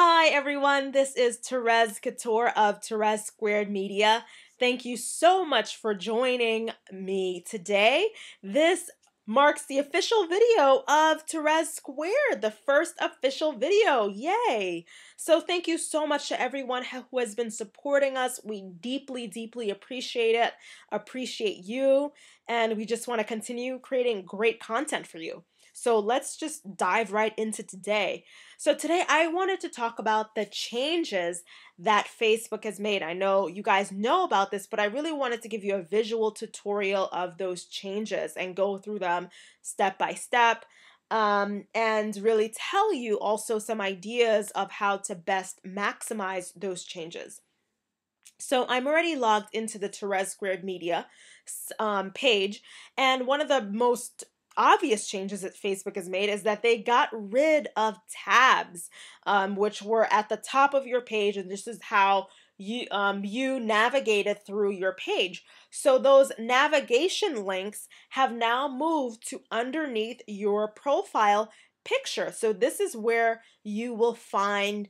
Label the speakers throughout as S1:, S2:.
S1: Hi everyone, this is Therese Couture of ThereseSquared Media. Thank you so much for joining me today. This marks the official video of ThereseSquared, the first official video. Yay! So thank you so much to everyone who has been supporting us. We deeply appreciate it, appreciate you, and we just want to continue creating great content for you. So let's just dive right into today. So today I wanted to talk about the changes that Facebook has made. I know you guys know about this, but I really wanted to give you a visual tutorial of those changes and go through them step by step, and really tell you also some ideas of how to best maximize those changes. So I'm already logged into the ThereseSquared Media page, and one of the most obvious changes that Facebook has made is that they got rid of tabs, which were at the top of your page, and this is how you navigated through your page. So those navigation links have now moved to underneath your profile picture. So this is where you will find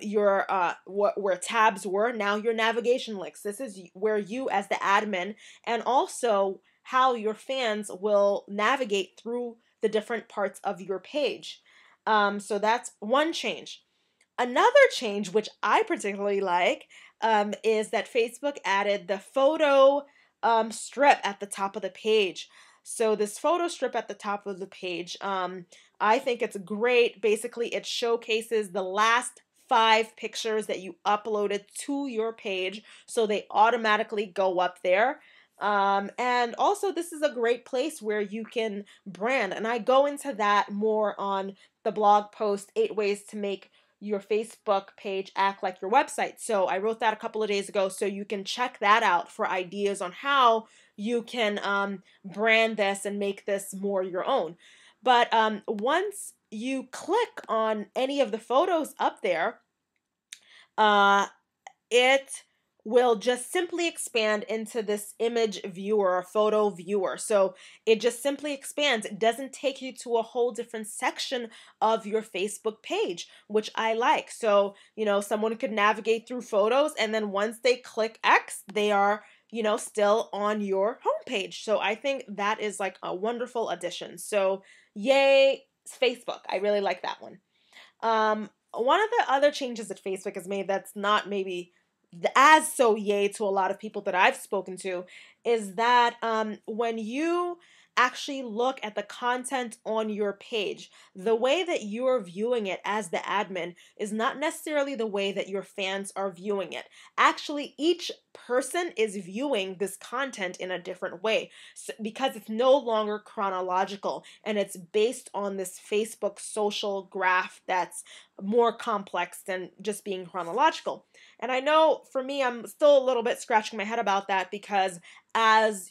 S1: your where tabs were, now your navigation links. This is where you as the admin, and also how your fans will navigate through the different parts of your page. So that's one change. Another change, which I particularly like, is that Facebook added the photo strip at the top of the page. So this photo strip at the top of the page, I think it's great. Basically, it showcases the last 5 pictures that you uploaded to your page, so they automatically go up there. And also, this is a great place where you can brand, and I go into that more on the blog post, 8 ways to make your Facebook page act like your website. So I wrote that a couple of days ago, so you can check that out for ideas on how you can brand this and make this more your own. But once you click on any of the photos up there, it will just simply expand into this image viewer or photo viewer. So it just simply expands. It doesn't take you to a whole different section of your Facebook page, which I like. So, someone could navigate through photos, and then once they click X, they are, still on your homepage. So I think that is like a wonderful addition. So yay, Facebook. I really like that one. One of the other changes that Facebook has made that's not maybe as so yay to a lot of people that I've spoken to is that when you actually look at the content on your page, the way that you're viewing it as the admin is not necessarily the way that your fans are viewing it. Actually, each person is viewing this content in a different way, because it's no longer chronological, and it's based on this Facebook social graph that's more complex than just being chronological. And I know for me, I'm still a little bit scratching my head about that, because as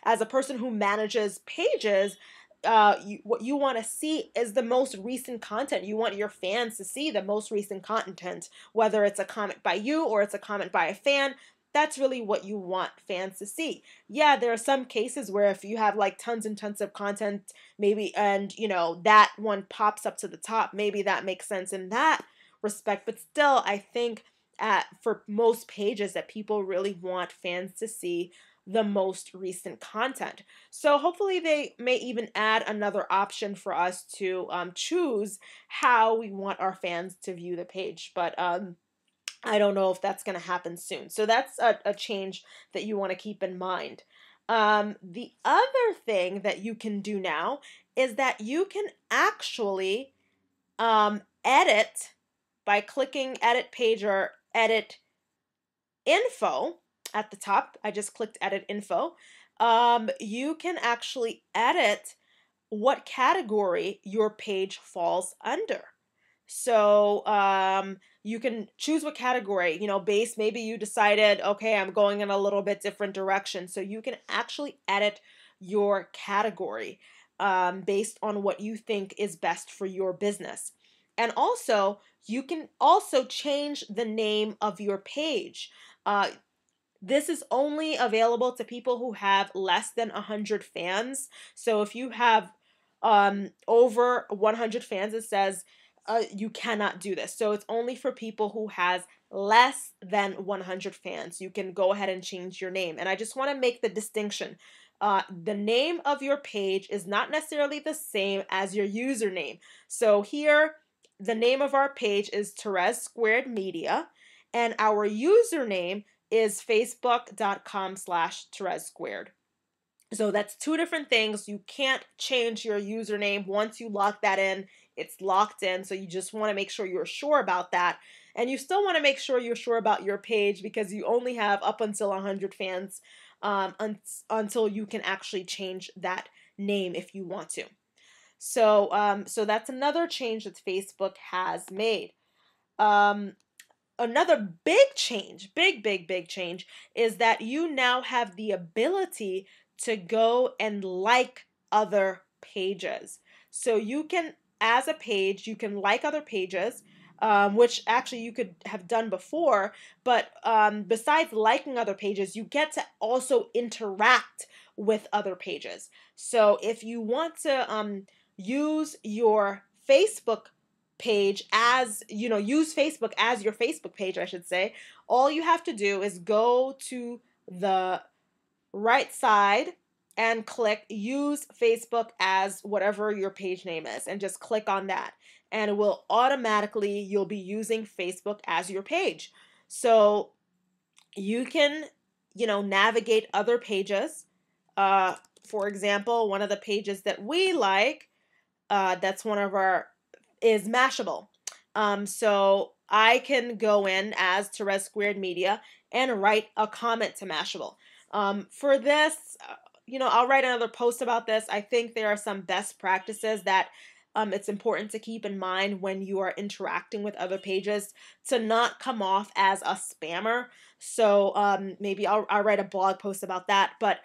S1: as a person who manages pages, what you want to see is the most recent content. You want your fans to see the most recent content, whether it's a comment by you or it's a comment by a fan. That's really what you want fans to see. Yeah, there are some cases where if you have like tons and tons of content, maybe, and that one pops up to the top, maybe that makes sense in that respect. But still, I think for most pages that people really want fans to see the most recent content. So hopefully they may even add another option for us to choose how we want our fans to view the page. But I don't know if that's going to happen soon. So that's a change that you want to keep in mind. The other thing that you can do now is that you can actually edit by clicking edit page or edit info at the top. I just clicked edit info. You can actually edit what category your page falls under. So you can choose what category, maybe you decided, okay, I'm going in a little bit different direction. So you can actually edit your category based on what you think is best for your business. And also, you can also change the name of your page. This is only available to people who have less than 100 fans. So if you have over 100 fans, it says you cannot do this. So it's only for people who has less than 100 fans. You can go ahead and change your name. And I just want to make the distinction. The name of your page is not necessarily the same as your username. So here, the name of our page is ThereseSquared Media, and our username is facebook.com/ThereseSquared. So that's two different things. You can't change your username. Once you lock that in, it's locked in. So you just want to make sure you're sure about that. And you still want to make sure you're sure about your page because you only have up until 100 fans until you can actually change that name if you want to. So that's another change that Facebook has made. Another big change, big change, is that you now have the ability to go and like other pages. So you can, as a page, you can like other pages, which actually you could have done before, but besides liking other pages, you get to also interact with other pages. So if you want to use your Facebook page as, use Facebook as your Facebook page, I should say, all you have to do is go to the right side and click use Facebook as whatever your page name is, and just click on that, and it will automatically, you'll be using Facebook as your page. So you can, navigate other pages. For example, one of the pages that we like, that's one of our, is Mashable. So I can go in as ThereseSquared Media and write a comment to Mashable. For this, I'll write another post about this. I think there are some best practices that it's important to keep in mind when you are interacting with other pages to not come off as a spammer. So maybe I'll write a blog post about that. But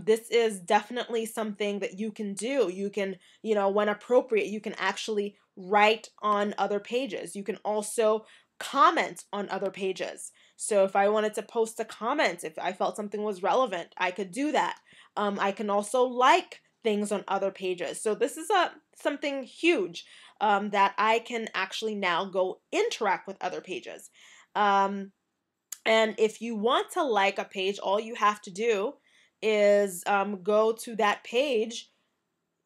S1: this is definitely something that you can do. You can, when appropriate, you can actually write on other pages. You can also comment on other pages. So if I wanted to post a comment, if I felt something was relevant, I could do that. I can also like things on other pages. So this is something huge that I can actually now go interact with other pages. And if you want to like a page, all you have to do is go to that page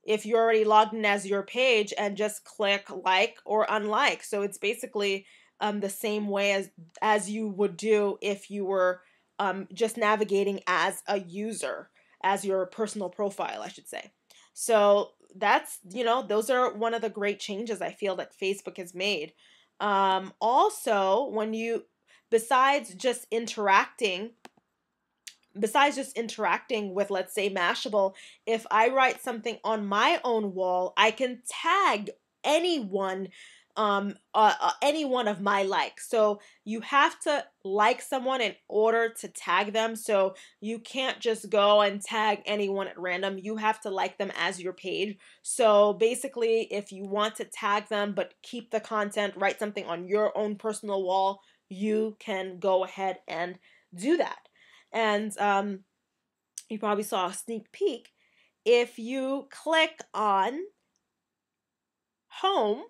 S1: if you're already logged in as your page and just click like or unlike. So it's basically the same way as you would do if you were just navigating as a user, as your personal profile, I should say. So that's, those are one of the great changes I feel that Facebook has made. Also, besides just interacting with, let's say, Mashable, if I write something on my own wall, I can tag anyone, any one of my likes. So you have to like someone in order to tag them. So you can't just go and tag anyone at random. You have to like them as your page. So basically, if you want to tag them but keep the content, write something on your own personal wall, you can go ahead and do that. And you probably saw a sneak peek. If you click on home,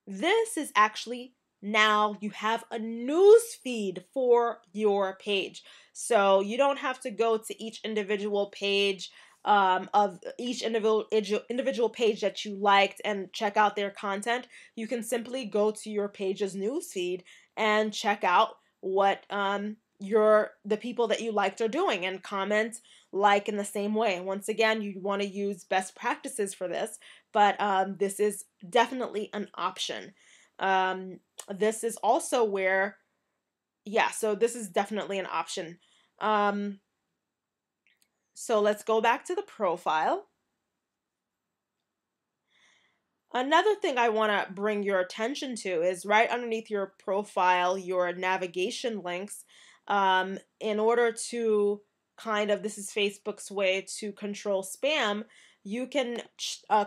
S1: this is actually, now you have a news feed for your page. So you don't have to go to each individual page of each individual page that you liked and check out their content. You can simply go to your page's news feed and check out what the people that you liked are doing, and comment like in the same way. Once again, you want to use best practices for this, but this is definitely an option. This is also where, so this is definitely an option. So let's go back to the profile. Another thing I want to bring your attention to is right underneath your profile, your navigation links, in order to this is Facebook's way to control spam. You can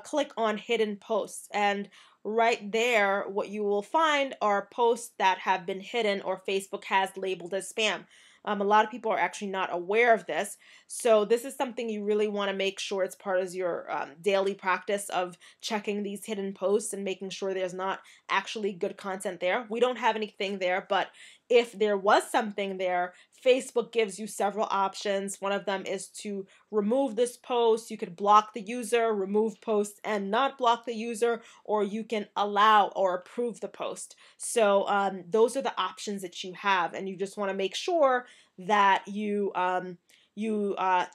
S1: click on hidden posts, and right there, what you will find are posts that have been hidden or Facebook has labeled as spam. A lot of people are actually not aware of this. So this is something you really want to make sure it's part of your daily practice of checking these hidden posts and making sure there's not actually good content there. We don't have anything there, but if there was something there, Facebook gives you several options. One of them is to remove this post. You could block the user, remove posts, and not block the user, or you can allow or approve the post. So those are the options that you have, and you just want to make sure that you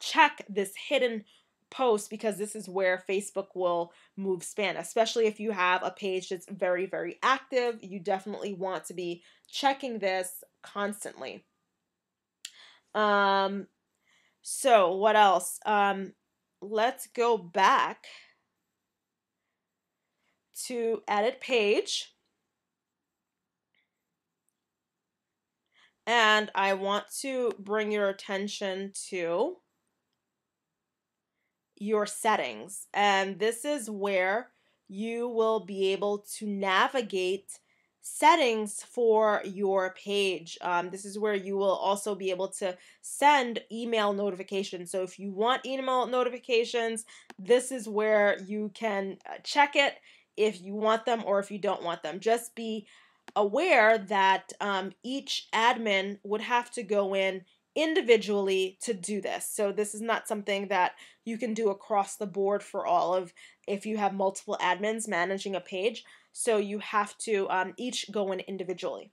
S1: check this hidden post, because this is where Facebook will move span, especially if you have a page that's very, very active. You definitely want to be checking this constantly. So what else? Let's go back to edit page. And I want to bring your attention to your settings. And this is where you will be able to navigate settings for your page. This is where you will also be able to send email notifications. So if you want email notifications, this is where you can check it if you want them or if you don't want them. Just be aware that each admin would have to go in individually to do this. So this is not something that you can do across the board for all of, if you have multiple admins managing a page. So you have to each go in individually.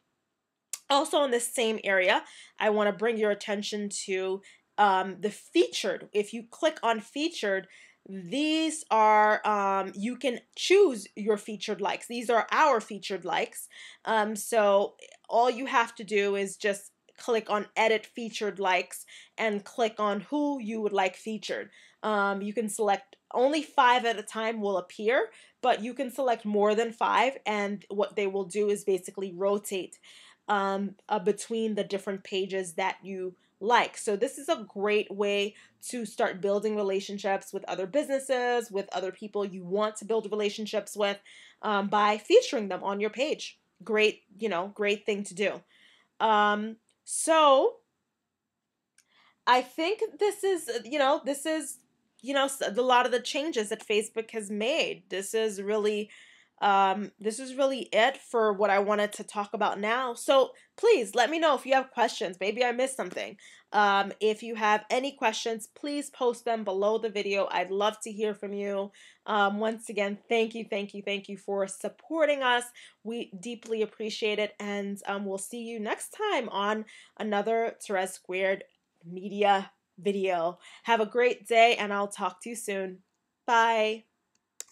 S1: Also in this same area, I want to bring your attention to the featured. If you click on featured, these are, you can choose your featured likes. These are our featured likes. So all you have to do is just click on edit featured likes and click on who you would like featured. You can select, only 5 at a time will appear, but you can select more than 5, and what they will do is basically rotate between the different pages that you like. So this is a great way to start building relationships with other businesses, with other people you want to build relationships with, by featuring them on your page. Great, great thing to do. So I think this is, a lot of the changes that Facebook has made. This is really it for what I wanted to talk about now. So please let me know if you have questions. Maybe I missed something. If you have any questions, please post them below the video. I'd love to hear from you. Once again, thank you for supporting us. We deeply appreciate it, and we'll see you next time on another ThereseSquared media video. Have a great day, and I'll talk to you soon. Bye.